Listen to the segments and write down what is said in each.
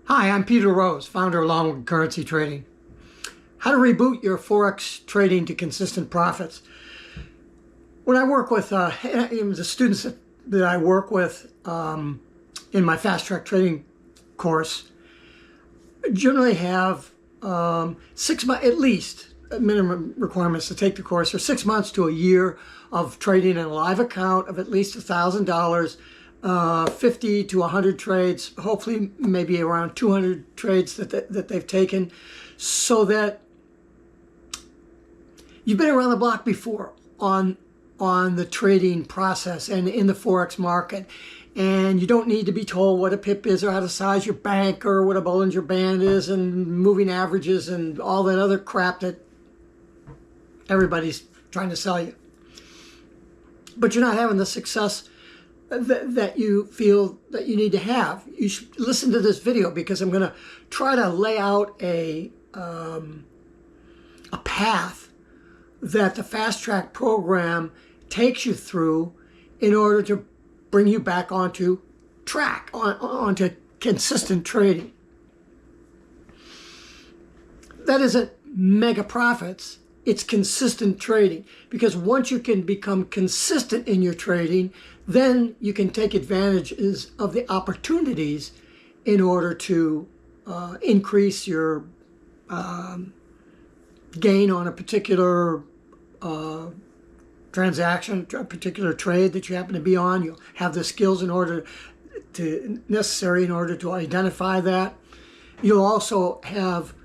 Hi, I'm Peter Rose, founder of Longwood Currency Trading. How to reboot your Forex trading to consistent profits. When I work with the students that I work with in my fast track trading course, generally have 6 months, at least minimum requirements to take the course, or 6 months to a year of trading in a live account of at least $1,000. 50 to 100 trades, hopefully maybe around 200 trades that they've taken, so that you've been around the block before on the trading process and in the Forex market, and you don't need to be told what a pip is or how to size your bank or what a Bollinger Band is and moving averages and all that other crap that everybody's trying to sell you. But you're not having the success that you feel that you need to have. You should listen to this video, because I'm going to try to lay out a path that the fast track program takes you through in order to bring you back onto track, onto consistent trading. That isn't mega profits. It's consistent trading, because once you can become consistent in your trading, then you can take advantages of the opportunities in order to increase your gain on a particular transaction, a particular trade that you happen to be on. You'll have the skills necessary in order to identify that. You'll also have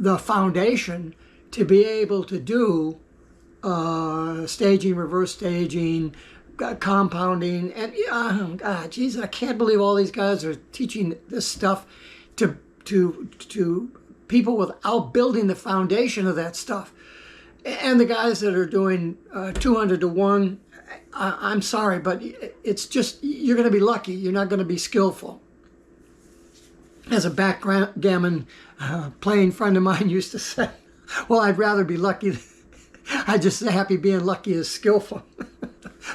the foundation to be able to do staging, reverse staging, compounding, and God, geez, I can't believe all these guys are teaching this stuff to people without building the foundation of that stuff. And the guys that are doing 200 to 1, I'm sorry, but it's just, you're going to be lucky. You're not going to be skillful. As a backgammon playing friend of mine used to say, well, I'd rather be lucky. I'm just happy being lucky as skillful.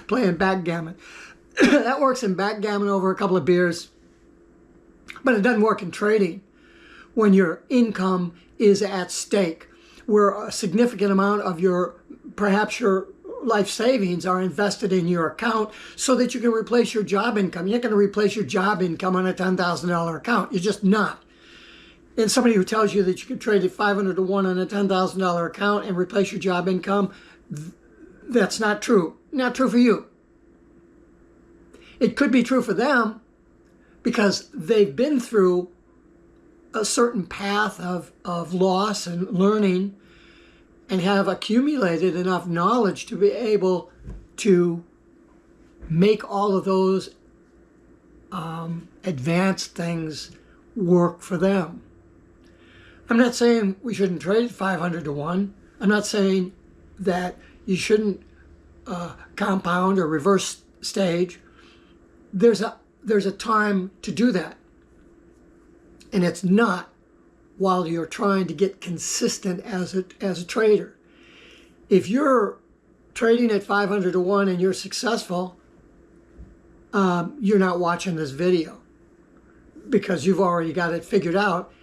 Playing backgammon. That works in backgammon over a couple of beers, but it doesn't work in trading when your income is at stake, where a significant amount of perhaps your life savings are invested in your account so that you can replace your job income. You're not going to replace your job income on a $10,000 account. You're just not. And somebody who tells you that you can trade at 500 to 1 on a $10,000 account and replace your job income, that's not true. Not true for you. It could be true for them because they've been through a certain path of loss and learning and have accumulated enough knowledge to be able to make all of those advanced things work for them. I'm not saying we shouldn't trade at 500 to 1. I'm not saying that you shouldn't compound or reverse stage. There's a time to do that. And it's not while you're trying to get consistent as a trader. If you're trading at 500 to 1 and you're successful, you're not watching this video because you've already got it figured out.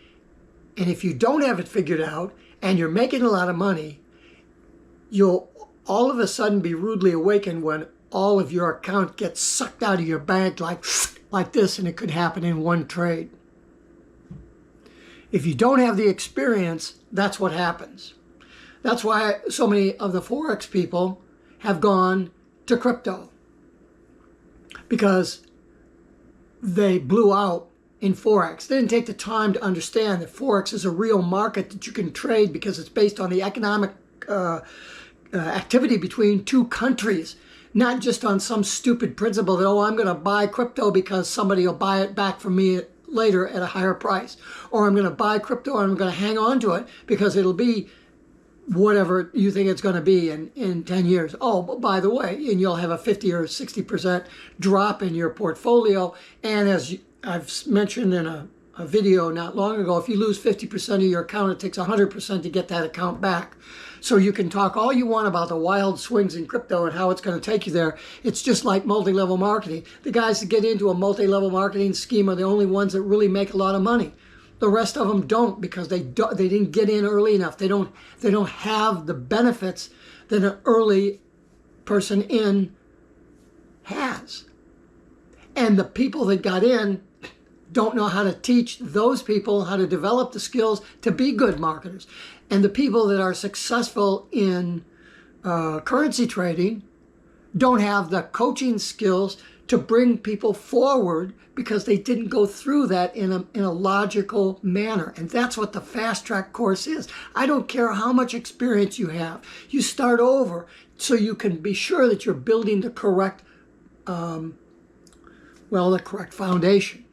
And if you don't have it figured out and you're making a lot of money, you'll all of a sudden be rudely awakened when all of your account gets sucked out of your bank like this, and it could happen in one trade. If you don't have the experience, that's what happens. That's why so many of the Forex people have gone to crypto, because they blew out in Forex. They didn't take the time to understand that Forex is a real market that you can trade because it's based on the economic activity between two countries, not just on some stupid principle that, oh, I'm going to buy crypto because somebody will buy it back from me later at a higher price, or I'm going to buy crypto and I'm going to hang on to it because it'll be whatever you think it's going to be in 10 years. Oh, but by the way, and you'll have a 50 or 60% drop in your portfolio. And as I've mentioned in a video not long ago, if you lose 50% of your account, it takes 100% to get that account back. So you can talk all you want about the wild swings in crypto and how it's going to take you there. It's just like multi-level marketing. The guys that get into a multi-level marketing scheme are the only ones that really make a lot of money. The rest of them don't, because they didn't get in early enough. They don't have the benefits that an early person in has. And the people that got in don't know how to teach those people how to develop the skills to be good marketers. And the people that are successful in currency trading don't have the coaching skills to bring people forward, because they didn't go through that in a logical manner. And that's what the fast track course is. I don't care how much experience you have. You start over so you can be sure that you're building the correct, the correct foundation.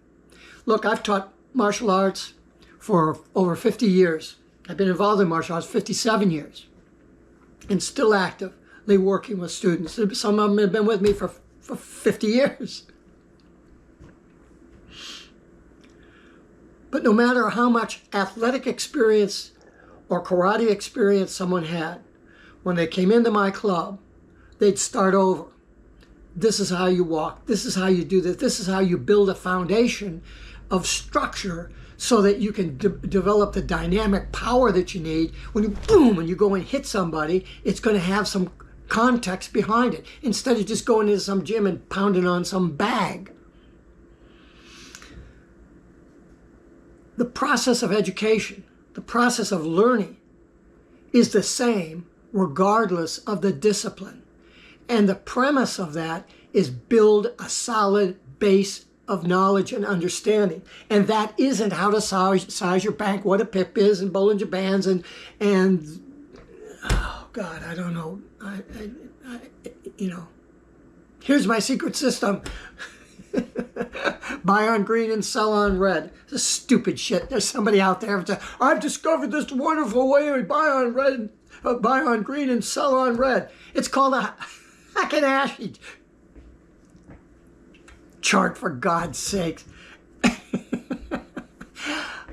Look, I've taught martial arts for over 50 years. I've been involved in martial arts 57 years and still actively working with students. Some of them have been with me for 50 years. But no matter how much athletic experience or karate experience someone had, when they came into my club, they'd start over. This is how you walk. This is how you do this. This is how you build a foundation of structure so that you can develop the dynamic power that you need. When you go and hit somebody, it's going to have some context behind it, instead of just going into some gym and pounding on some bag. The process of education, the process of learning, is the same regardless of the discipline. And the premise of that is build a solid base of knowledge and understanding. And that isn't how to size your bank, what a pip is, and Bollinger Bands, and oh God, I don't know. Here's my secret system. Buy on green and sell on red. This is stupid shit. There's somebody out there who says, I've discovered this wonderful way to buy on green and sell on red. It's called a Hackenashy chart, for God's sakes.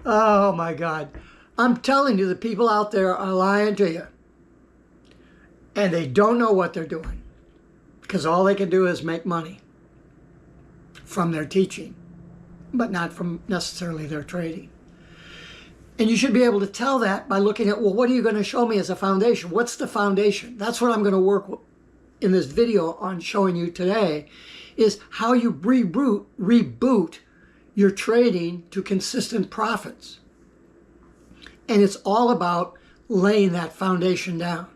Oh my God. I'm telling you, the people out there are lying to you. And they don't know what they're doing, because all they can do is make money from their teaching, but not from necessarily their trading. And you should be able to tell that by looking at, well, what are you going to show me as a foundation? What's the foundation? That's what I'm going to work in this video on showing you today, is how you reboot your trading to consistent profits. And it's all about laying that foundation down.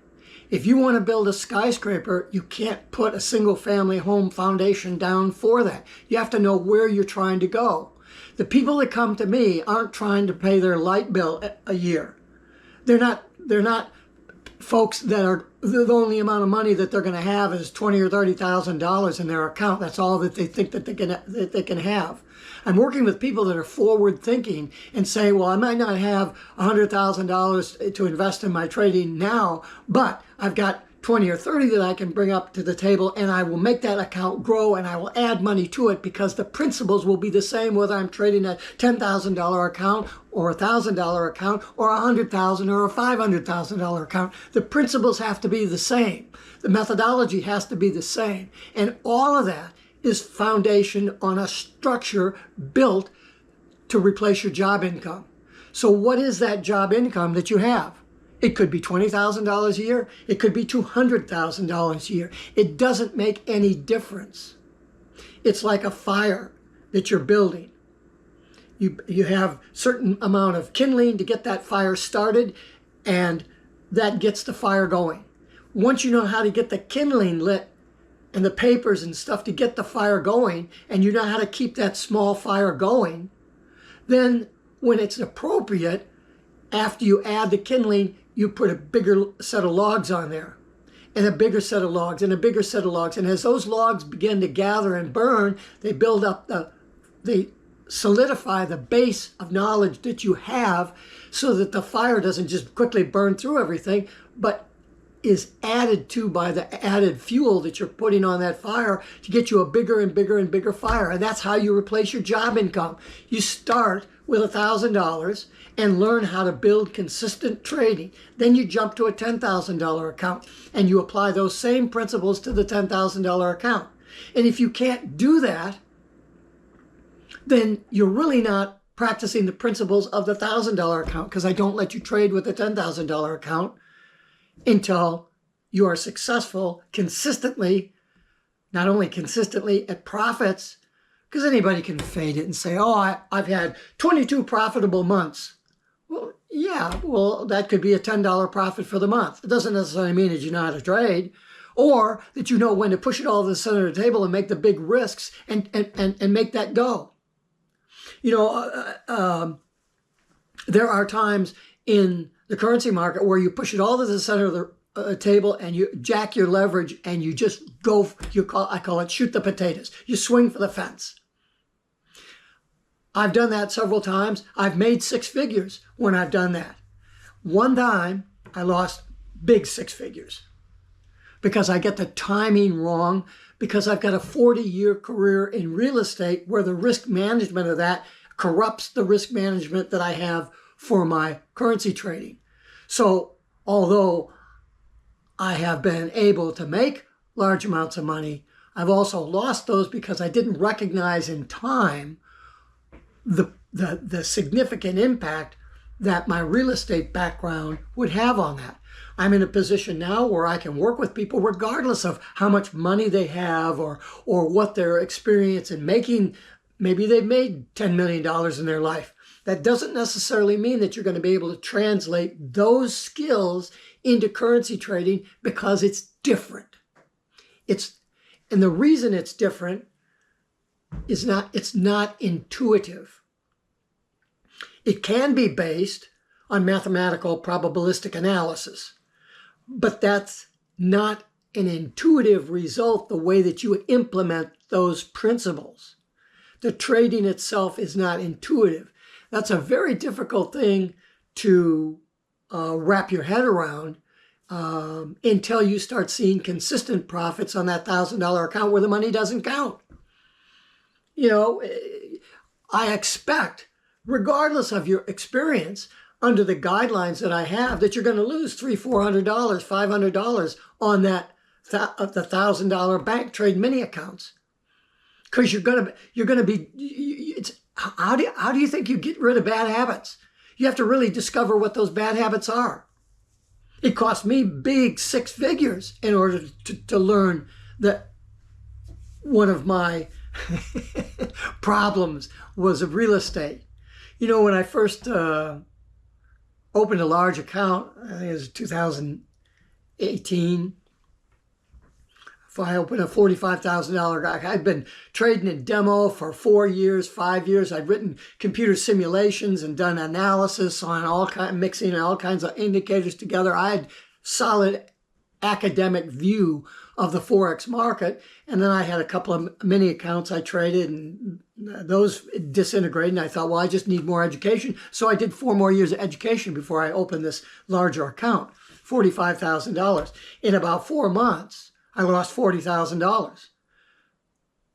If you want to build a skyscraper, you can't put a single family home foundation down for that. You have to know where you're trying to go. The people that come to me aren't trying to pay their light bill a year. They're not folks that are, the only amount of money that they're going to have is $20,000 or $30,000 in their account. That's all that they think that they can have. I'm working with people that are forward thinking and say, well, I might not have $100,000 to invest in my trading now, but I've got 20 or 30 that I can bring up to the table, and I will make that account grow, and I will add money to it, because the principles will be the same whether I'm trading a $10,000 account or a $1,000 account or a $100,000 or a $500,000 account. The principles have to be the same. The methodology has to be the same. And all of that is foundation on a structure built to replace your job income. So what is that job income that you have? It could be $20,000 a year. It could be $200,000 a year. It doesn't make any difference. It's like a fire that you're building. You have certain amount of kindling to get that fire started, and that gets the fire going. Once you know how to get the kindling lit and the papers and stuff to get the fire going, and you know how to keep that small fire going, then when it's appropriate, after you add the kindling, you put a bigger set of logs on there, and a bigger set of logs, and a bigger set of logs. And as those logs begin to gather and burn, they build up they solidify the base of knowledge that you have, so that the fire doesn't just quickly burn through everything, but is added to by the added fuel that you're putting on that fire to get you a bigger and bigger and bigger fire. And that's how you replace your job income. You start with $1,000 and learn how to build consistent trading. Then you jump to a $10,000 account and you apply those same principles to the $10,000 account. And if you can't do that, then you're really not practicing the principles of the $1,000 account, because I don't let you trade with a $10,000 account until you are successful consistently, not only consistently at profits, because anybody can fade it and say, oh, I've had 22 profitable months. Well, yeah, well, that could be a $10 profit for the month. It doesn't necessarily mean that you know how to trade, or that you know when to push it all to the center of the table and make the big risks and make that go. You know, there are times in the currency market where you push it all to the center of the table and you jack your leverage and you just go, I call it shoot the potatoes. You swing for the fence. I've done that several times. I've made six figures when I've done that. One time I lost big six figures because I get the timing wrong, because I've got a 40-year career in real estate where the risk management of that corrupts the risk management that I have for my currency trading. So although I have been able to make large amounts of money, I've also lost those because I didn't recognize in time the significant impact that my real estate background would have on that. I'm in a position now where I can work with people regardless of how much money they have or what their experience in making. Maybe they've made $10 million in their life. That doesn't necessarily mean that you're going to be able to translate those skills into currency trading, because it's different. And the reason it's different is it's not intuitive. It can be based on mathematical probabilistic analysis, but that's not an intuitive result the way that you implement those principles. The trading itself is not intuitive. That's a very difficult thing to wrap your head around until you start seeing consistent profits on that $1,000 account where the money doesn't count. You know, I expect, regardless of your experience, under the guidelines that I have, that you're going to lose $300, $400, $500 on that the $1,000 bank trade mini accounts, because you're going to be. How do you think you get rid of bad habits? You have to really discover what those bad habits are. It cost me big six figures in order to learn that one of my problems was of real estate. You know, when I first opened a large account, I think it was 2018, if I opened a $45,000 account, I'd been trading in demo for 4 years, 5 years. I'd written computer simulations and done analysis on mixing all kinds of indicators together. I had solid academic view of the Forex market. And then I had a couple of mini accounts I traded, and those disintegrated. And I thought, well, I just need more education. So I did 4 more years of education before I opened this larger account, $45,000. In about 4 months, I lost $40,000.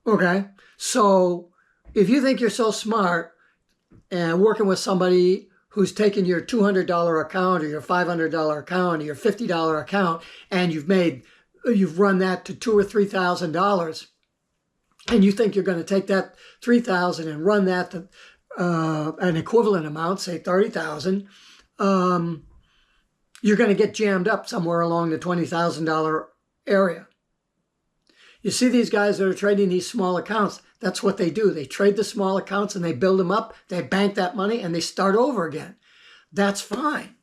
Okay, so if you think you're so smart and working with somebody who's taken your $200 account or your $500 account or your $50 account, and you've run that to $2,000 or $3,000, and you think you're going to take that $3,000 and run that to an equivalent amount, say $30,000, you're going to get jammed up somewhere along the $20,000 area. You see these guys that are trading these small accounts, that's what they do. They trade the small accounts and they build them up, they bank that money, and they start over again. That's fine.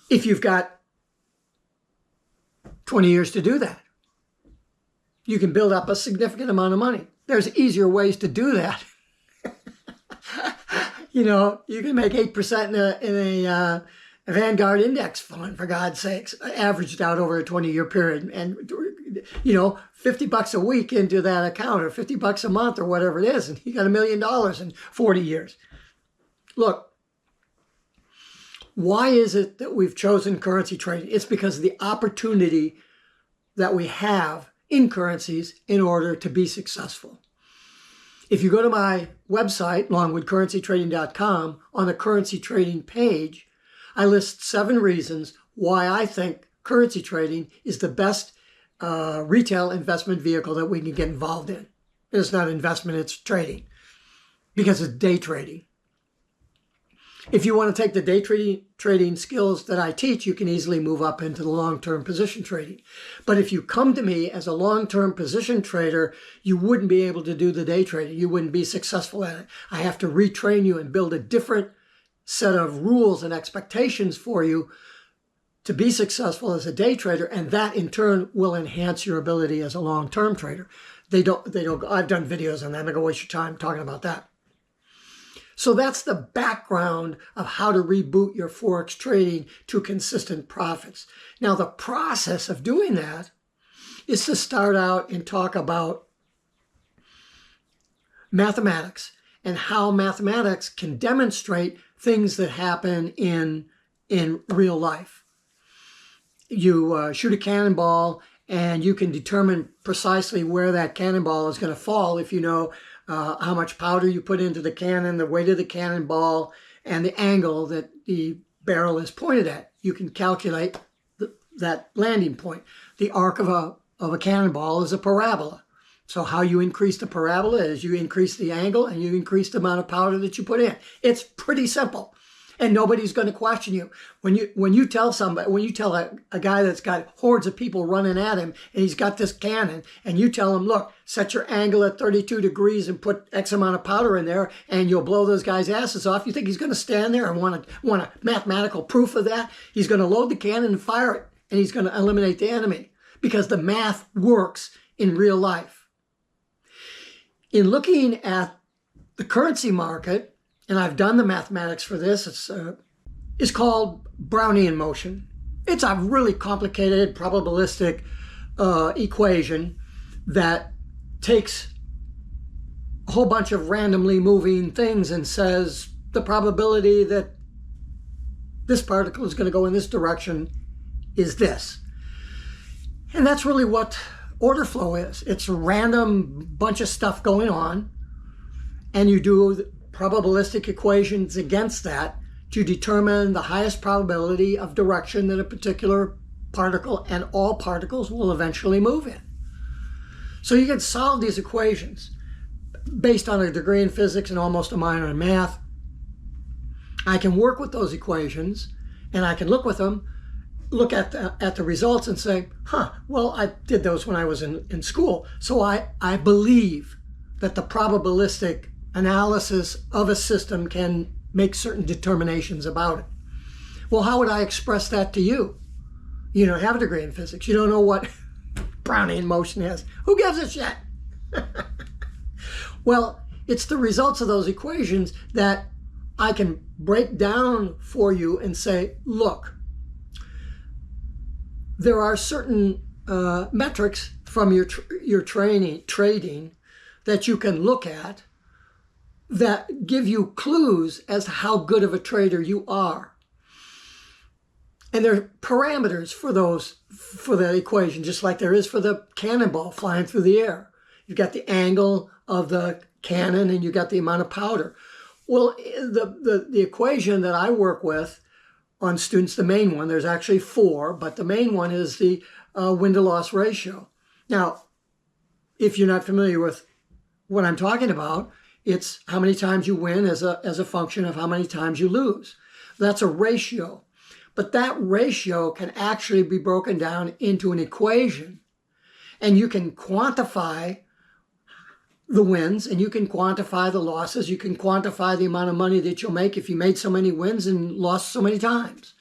If you've got 20 years to do that, you can build up a significant amount of money. There's easier ways to do that. You know, you can make 8% in a Vanguard index fund, for God's sakes, averaged out over a 20-year period, and you know, $50 a week into that account, or $50 a month, or whatever it is, and you got $1 million in 40 years. Look, why is it that we've chosen currency trading? It's because of the opportunity that we have in currencies in order to be successful. If you go to my website, longwoodcurrencytrading.com, on the currency trading page, I list 7 reasons why I think currency trading is the best retail investment vehicle that we can get involved in. It's not investment, it's trading. because it's day trading. If you want to take the day trading skills that I teach, you can easily move up into the long-term position trading. But if you come to me as a long-term position trader, you wouldn't be able to do the day trading. You wouldn't be successful at it. I have to retrain you and build a different set of rules and expectations for you to be successful as a day trader, and that in turn will enhance your ability as a long-term trader. I've done videos on that. I'm not gonna waste your time talking about that. So that's the background of how to reboot your Forex trading to consistent profits. Now, the process of doing that is to start out and talk about mathematics and how mathematics can demonstrate things that happen in real life. You shoot a cannonball and you can determine precisely where that cannonball is going to fall if you know how much powder you put into the cannon, the weight of the cannonball, and the angle that the barrel is pointed at. You can calculate that landing point. The arc of a cannonball is a parabola. So how you increase the parabola is you increase the angle and you increase the amount of powder that you put in. It's pretty simple. And nobody's going to question you. When you tell a guy that's got hordes of people running at him and he's got this cannon, and you tell him, look, set your angle at 32 degrees and put X amount of powder in there and you'll blow those guys' asses off, you think he's going to stand there and want a mathematical proof of that? He's going to load the cannon and fire it, and he's going to eliminate the enemy because the math works in real life. In looking at the currency market, and I've done the mathematics for this, it's called Brownian motion. It's a really complicated probabilistic equation that takes a whole bunch of randomly moving things and says the probability that this particle is going to go in this direction is this. And that's really what order flow is. It's a random bunch of stuff going on, and you do probabilistic equations against that to determine the highest probability of direction that a particular particle and all particles will eventually move in. So you can solve these equations based on a degree in physics and almost a minor in math. I can work with those equations and I can look at the results and say, well, I did those when I was in school. So I believe that the probabilistic analysis of a system can make certain determinations about it. Well, how would I express that to you? You don't have a degree in physics. You don't know what Brownian motion is. Who gives a shit? Well, it's the results of those equations that I can break down for you and say, look, there are certain metrics from your trading that you can look at that give you clues as to how good of a trader you are. And there are parameters for that equation, just like there is for the cannonball flying through the air. You've got the angle of the cannon and you've got the amount of powder. Well, the equation that I work with on students, the main one, there's actually 4, but the main one is the win-to-loss ratio. Now, if you're not familiar with what I'm talking about, it's how many times you win as a function of how many times you lose. That's a ratio. But that ratio can actually be broken down into an equation. And you can quantify the wins and you can quantify the losses. You can quantify the amount of money that you'll make if you made so many wins and lost so many times.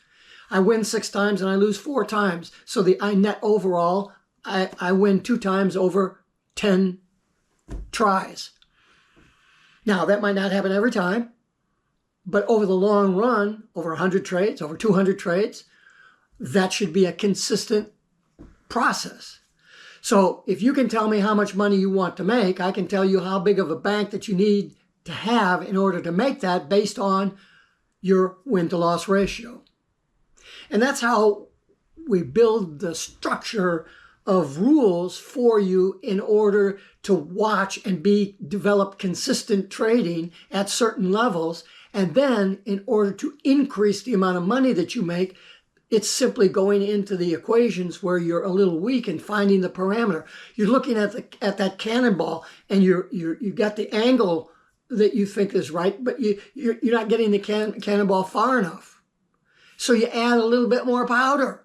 I win 6 times and I lose 4 times. So I net overall, I win 2 times over 10 tries. Now, that might not happen every time, but over the long run, over 100 trades, over 200 trades, that should be a consistent process. So if you can tell me how much money you want to make, I can tell you how big of a bank that you need to have in order to make that based on your win-to-loss ratio. And that's how we build the structure of rules for you in order to watch and develop consistent trading at certain levels. And then in order to increase the amount of money that you make, it's simply going into the equations where you're a little weak and finding the parameter. You're looking at that cannonball and you got the angle that you think is right, but you're not getting the cannonball far enough. So you add a little bit more powder.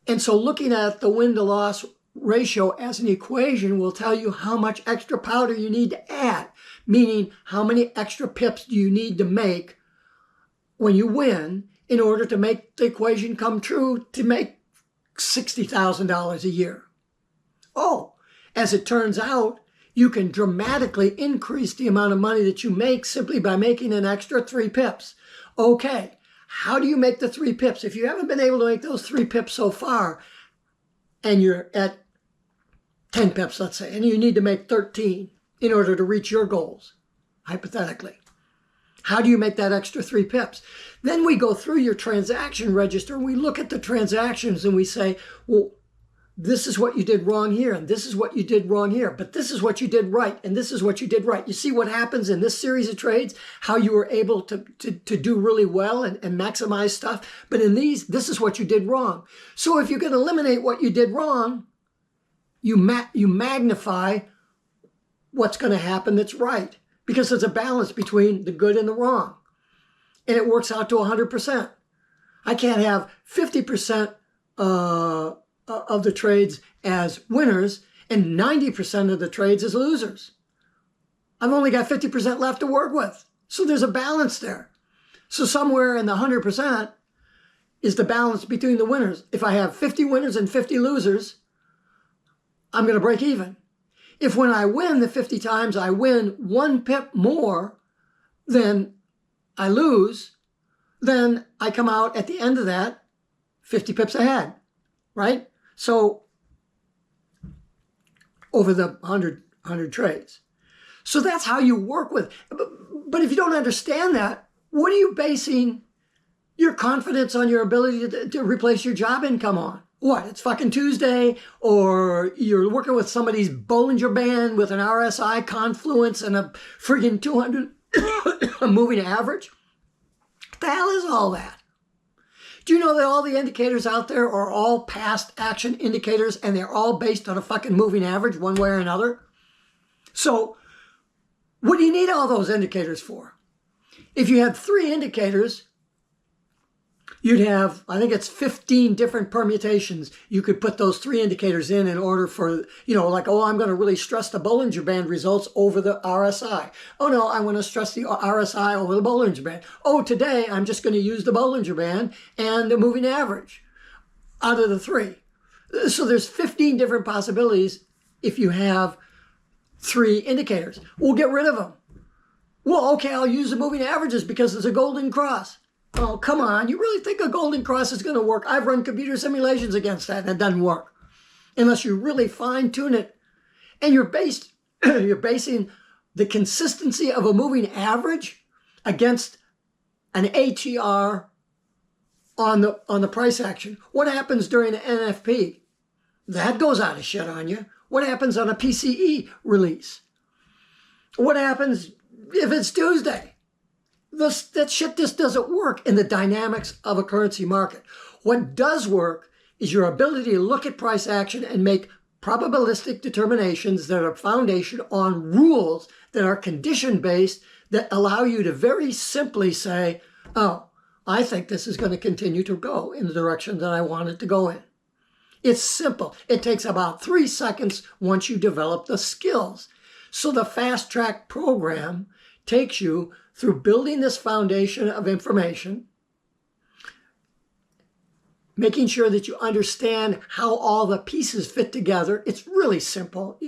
And so looking at the win-to-loss ratio as an equation will tell you how much extra powder you need to add, meaning how many extra pips do you need to make when you win in order to make the equation come true to make $60,000 a year. Oh, as it turns out, you can dramatically increase the amount of money that you make simply by making an extra 3 pips. Okay, how do you make the 3 pips? If you haven't been able to make those 3 pips so far, and you're at 10 pips, let's say, and you need to make 13 in order to reach your goals, hypothetically. How do you make that extra 3 pips? Then we go through your transaction register and we look at the transactions and we say, well, this is what you did wrong here, and this is what you did wrong here, but this is what you did right, and this is what you did right. You see what happens in this series of trades, how you were able to do really well and maximize stuff, but in these, this is what you did wrong. So if you can eliminate what you did wrong, you magnify what's going to happen that's right, because there's a balance between the good and the wrong, and it works out to 100%. I can't have 50% of the trades as winners and 90% of the trades as losers. I've only got 50% left to work with. So there's a balance there. So somewhere in the 100% is the balance between the winners. If I have 50 winners and 50 losers, I'm going to break even. If when I win the 50 times, I win 1 pip more than I lose, then I come out at the end of that 50 pips ahead, right? So over the 100 trades. So that's how you work with. But if you don't understand that, what are you basing your confidence on your ability to replace your job income on? What? It's fucking Tuesday, or you're working with somebody's Bollinger Band with an RSI confluence and a friggin' 200 moving average? What the hell is all that? Do you know that all the indicators out there are all past action indicators and they're all based on a fucking moving average one way or another? So what do you need all those indicators for? If you had 3 indicators, you'd have, I think it's 15 different permutations. You could put those 3 indicators in order for, like, oh, I'm going to really stress the Bollinger Band results over the RSI. Oh, no, I want to stress the RSI over the Bollinger Band. Oh, today I'm just going to use the Bollinger Band and the moving average out of the 3. So there's 15 different possibilities if you have 3 indicators. We'll get rid of them. Well, okay, I'll use the moving averages because it's a golden cross. Oh, come on. You really think a golden cross is going to work? I've run computer simulations against that, and it doesn't work unless you really fine-tune it. And you're basing the consistency of a moving average against an ATR on the price action. What happens during an NFP? That goes out of shit on you. What happens on a PCE release? What happens if it's Tuesday? That shit just doesn't work in the dynamics of a currency market. What does work is your ability to look at price action and make probabilistic determinations that are foundation on rules that are condition-based that allow you to very simply say, oh, I think this is going to continue to go in the direction that I want it to go in. It's simple. It takes about 3 seconds once you develop the skills. So the fast track program takes you through building this foundation of information, making sure that you understand how all the pieces fit together. It's really simple.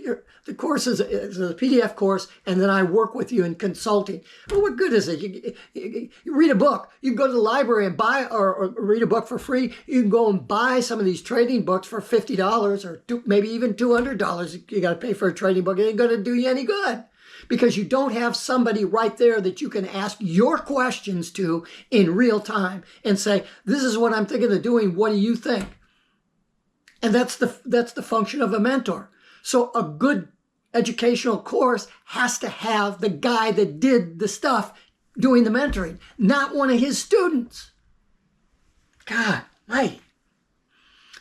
The course is a PDF course, and then I work with you in consulting. Well, what good is it? You read a book. You can go to the library and buy or read a book for free. You can go and buy some of these trading books for $50 or maybe even $200. You got to pay for a trading book. It ain't going to do you any good, because you don't have somebody right there that you can ask your questions to in real time and say, this is what I'm thinking of doing. What do you think? And that's the function of a mentor. So a good educational course has to have the guy that did the stuff doing the mentoring, not one of his students. God, mighty.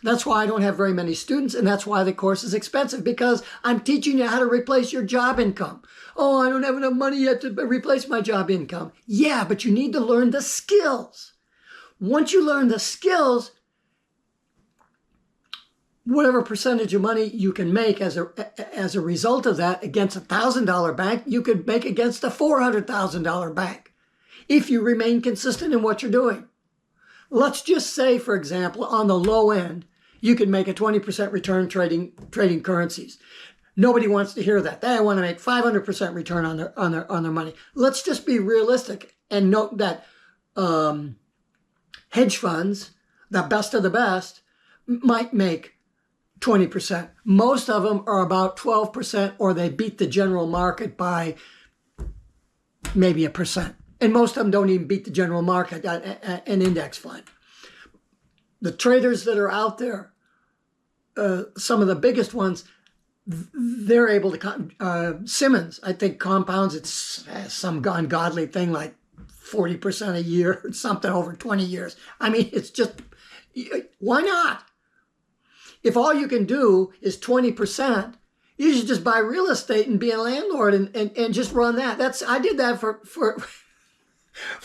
That's why I don't have very many students, and that's why the course is expensive, because I'm teaching you how to replace your job income. Oh, I don't have enough money yet to replace my job income. Yeah, but you need to learn the skills. Once you learn the skills, whatever percentage of money you can make as a result of that against a $1,000 bank, you could make against a $400,000 bank if you remain consistent in what you're doing. Let's just say, for example, on the low end, you could make a 20% return trading currencies. Nobody wants to hear that. They want to make 500% return on their money. Let's just be realistic and note that hedge funds, the best of the best, might make 20%. Most of them are about 12%, or they beat the general market by maybe 1%. And most of them don't even beat the general market, an index fund. The traders that are out there, some of the biggest ones, they're able to, Simmons, I think, compounds, it's some ungodly thing like 40% a year, or something over 20 years. I mean, it's just, why not? If all you can do is 20%, you should just buy real estate and be a landlord and just run that. I did that for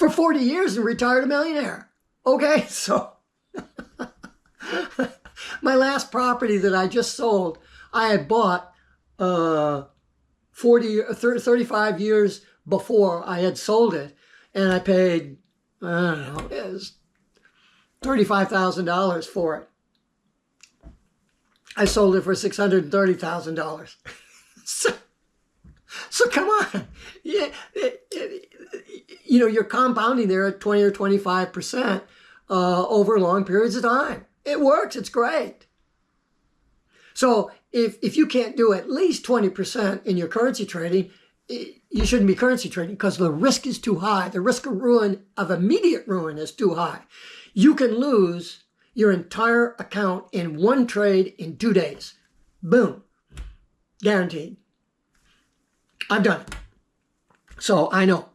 40 years and retired a millionaire. Okay, so my last property that I just sold, I had bought 35 years before I had sold it, and I paid, I don't know, it was $35,000 for it. I sold it for $630,000. So come on. Yeah, you're compounding there at 20 or 25% over long periods of time. It works. It's great. So if you can't do at least 20% in your currency trading, you shouldn't be currency trading, because the risk is too high. The risk of ruin, of immediate ruin, is too high. You can lose your entire account in one trade in 2 days. Boom. Guaranteed. I've done it. So I know.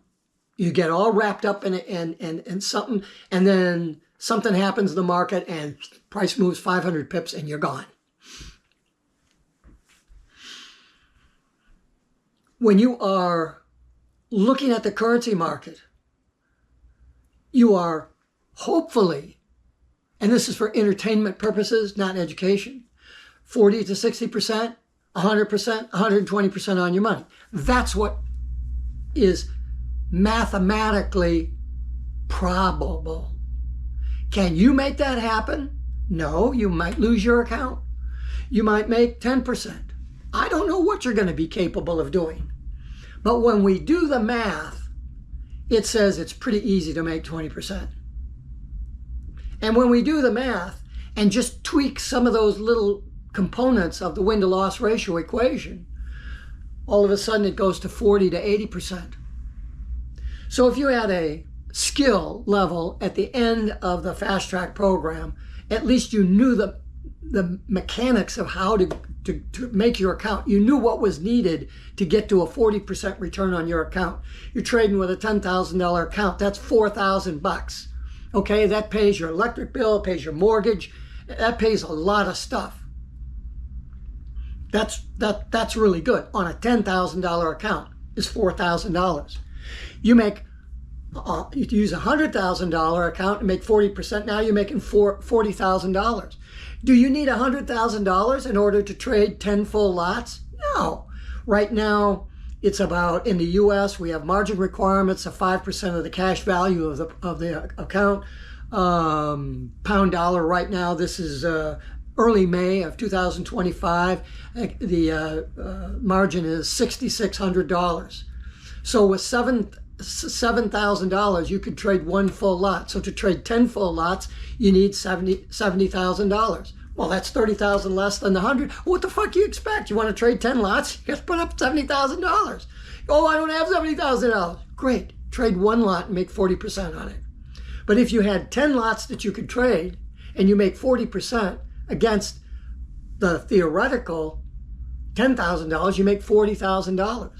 You get all wrapped up in it and something, and then something happens in the market and price moves 500 pips and you're gone. When you are looking at the currency market, you are hopefully, and this is for entertainment purposes, not education, 40 to 60%, 100%, 120% on your money. That's what is mathematically probable. Can you make that happen? No, you might lose your account. You might make 10%. I don't know what you're going to be capable of doing. But when we do the math, it says it's pretty easy to make 20%. And when we do the math and just tweak some of those little components of the win-to-loss ratio equation, all of a sudden it goes to 40 to 80%. So if you had a skill level at the end of the fast track program, at least you knew the mechanics of how to make your account. You knew what was needed to get to a 40% return on your account. You're trading with a $10,000 account. That's $4,000. Okay, that pays your electric bill, pays your mortgage. That pays a lot of stuff. That's really good. On a $10,000 account is $4,000. You make you use a $100,000 account and make 40%. Now you're making $40,000. Do you need $100,000 in order to trade 10 full lots? No. Right now, it's about, in the U.S., we have margin requirements of 5% of the cash value of the account. Pound dollar right now, this is early May of 2025. The margin is $6,600. So with $7,000, you could trade one full lot. So to trade 10 full lots, you need $70,000. Well, that's $30,000 less than the 100. What the fuck do you expect? You want to trade 10 lots? You got to put up $70,000. Oh, I don't have $70,000. Great. Trade one lot and make 40% on it. But if you had 10 lots that you could trade and you make 40% against the theoretical $10,000, you make $40,000.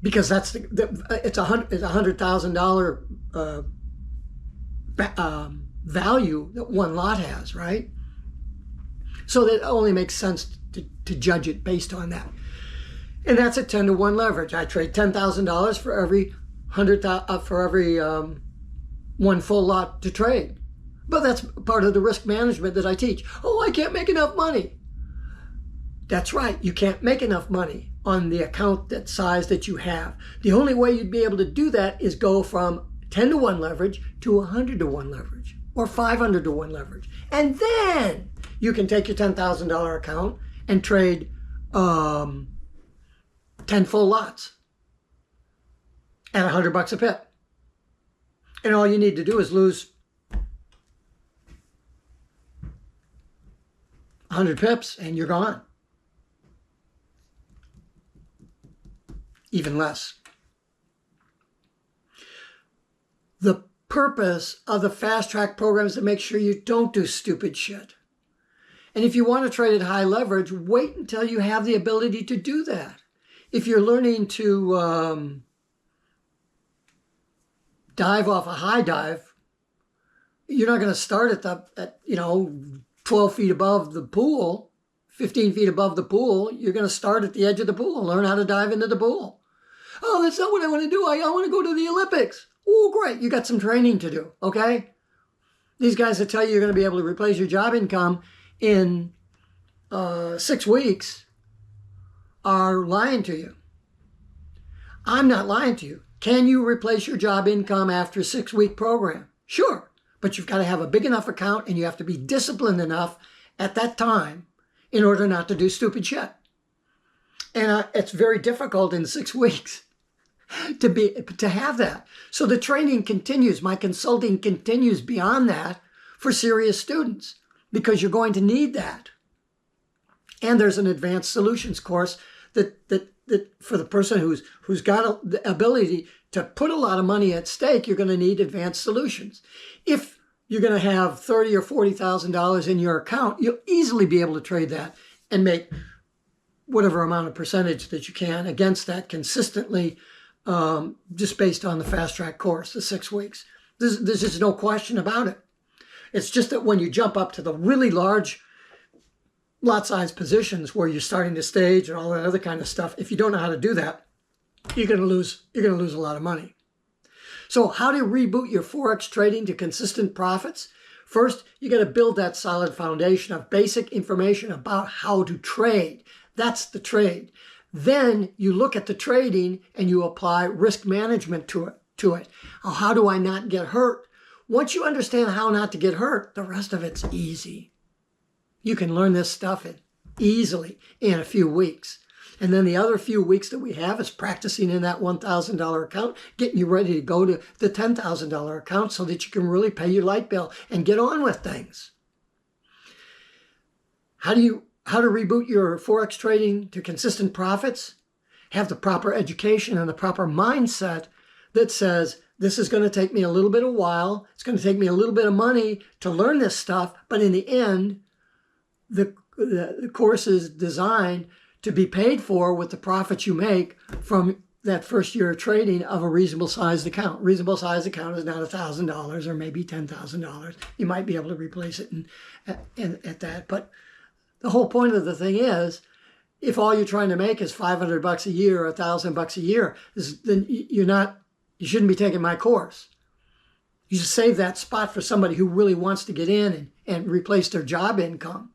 Because that's it's $100,000 value that one lot has, right? So that only makes sense to judge it based on that. And that's a 10-to-1 leverage. I trade $10,000 for every one full lot to trade. But that's part of the risk management that I teach. Oh, I can't make enough money. That's right. You can't make enough money on the account that size that you have. The only way you'd be able to do that is go from 10-to-1 leverage to 100-to-1 leverage or 500-to-1 leverage. And then you can take your $10,000 account and trade 10 full lots at $100 a pip. And all you need to do is lose 100 pips and you're gone. Even less. The purpose of the fast track program is to make sure you don't do stupid shit. And if you want to trade at high leverage, wait until you have the ability to do that. If you're learning to dive off a high dive, you're not going to start at 12 feet above the pool, 15 feet above the pool. You're going to start at the edge of the pool and learn how to dive into the pool. Oh, that's not what I want to do. I want to go to the Olympics. Oh, great. You got some training to do, okay? These guys that tell you you're going to be able to replace your job income in 6 weeks are lying to you. I'm not lying to you. Can you replace your job income after a 6-week program? Sure, but you've got to have a big enough account and you have to be disciplined enough at that time in order not to do stupid shit. And it's very difficult in 6 weeks to have that. So the training continues. My consulting continues beyond that for serious students because you're going to need that. And there's an advanced solutions course that for the person who's got the ability to put a lot of money at stake, you're going to need advanced solutions. If you're going to have $30,000 or $40,000 in your account, you'll easily be able to trade that and make whatever amount of percentage that you can against that consistently, just based on the fast track course, the 6 weeks. There's just no question about it. It's just that when you jump up to the really large lot size positions where you're starting to stage and all that other kind of stuff, if you don't know how to do that, you're going to lose a lot of money. So how to reboot your Forex trading to consistent profits? First, you got to build that solid foundation of basic information about how to trade. That's the trade. Then you look at the trading and you apply risk management to it. Oh, how do I not get hurt? Once you understand how not to get hurt, the rest of it's easy. You can learn this stuff easily in a few weeks. And then the other few weeks that we have is practicing in that $1,000 account, getting you ready to go to the $10,000 account so that you can really pay your light bill and get on with things. How to reboot your Forex trading to consistent profits? Have the proper education and the proper mindset that says, this is going to take me a little bit of while. It's going to take me a little bit of money to learn this stuff. But in the end, the course is designed to be paid for with the profits you make from that first year of trading of a reasonable sized account. Reasonable sized account is not $1,000 or maybe $10,000. You might be able to replace it at that. But the whole point of the thing is, if all you're trying to make is $500 a year or $1,000 a year, then you shouldn't be taking my course. You should save that spot for somebody who really wants to get in and replace their job income.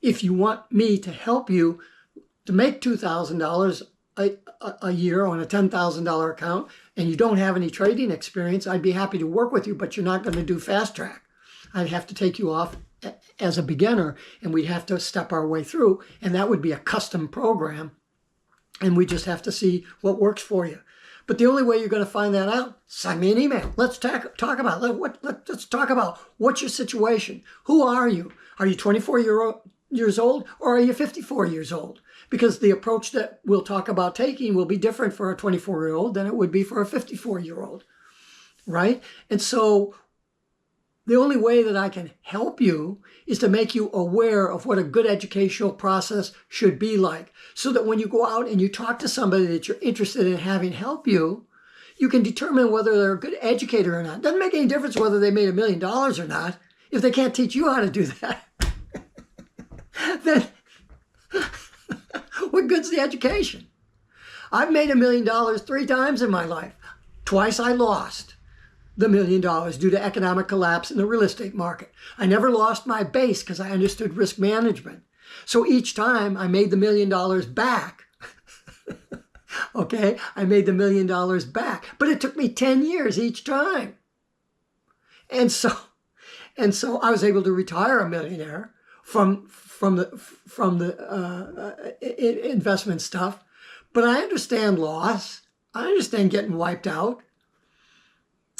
If you want me to help you to make $2,000 a year on a $10,000 account and you don't have any trading experience, I'd be happy to work with you, but you're not going to do fast track. I'd have to take you off as a beginner and we'd have to step our way through, and that would be a custom program, and we just have to see what works for you. But the only way you're going to find that out, send me an email. Let's talk about let's talk about what's your situation. Who are you? Are you 24 years old or are you 54 years old? Because the approach that we'll talk about taking will be different for a 24-year-old than it would be for a 54-year-old, right? And so the only way that I can help you is to make you aware of what a good educational process should be like, so that when you go out and you talk to somebody that you're interested in having help you, You can determine whether they're a good educator or not. Doesn't make any difference whether they made $1 million or not. If they can't teach you how to do that, then what good's the education? I've made $1 million 3 times in my life. Twice I lost the $1 million due to economic collapse in the real estate market. I never lost my base because I understood risk management. So each time I made the $1 million back. Okay, I made the $1 million back, but it took me 10 years each time. And so I was able to retire a millionaire from the investment stuff. But I understand loss. I understand getting wiped out.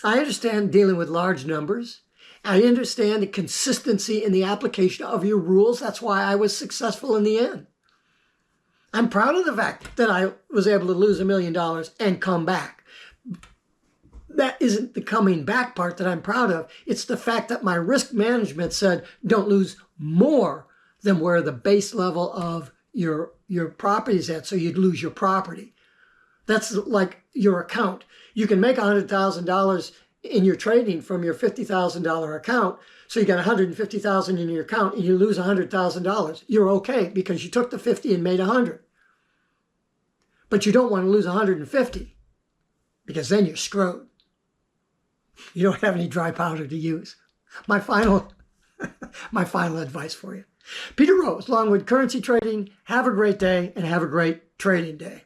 I understand dealing with large numbers. I understand the consistency in the application of your rules. That's why I was successful in the end. I'm proud of the fact that I was able to lose $1 million and come back. That isn't the coming back part that I'm proud of. It's the fact that my risk management said, don't lose more than where the base level of your property is at, so you'd lose your property. That's like your account. You can make $100,000 in your trading from your $50,000 account, so you got $150,000 in your account and you lose $100,000. You're okay because you took the 50 and made 100. But you don't want to lose 150 because then you're screwed. You don't have any dry powder to use. My final advice for you. Peter Rose, Longwood Currency Trading. Have a great day and have a great trading day.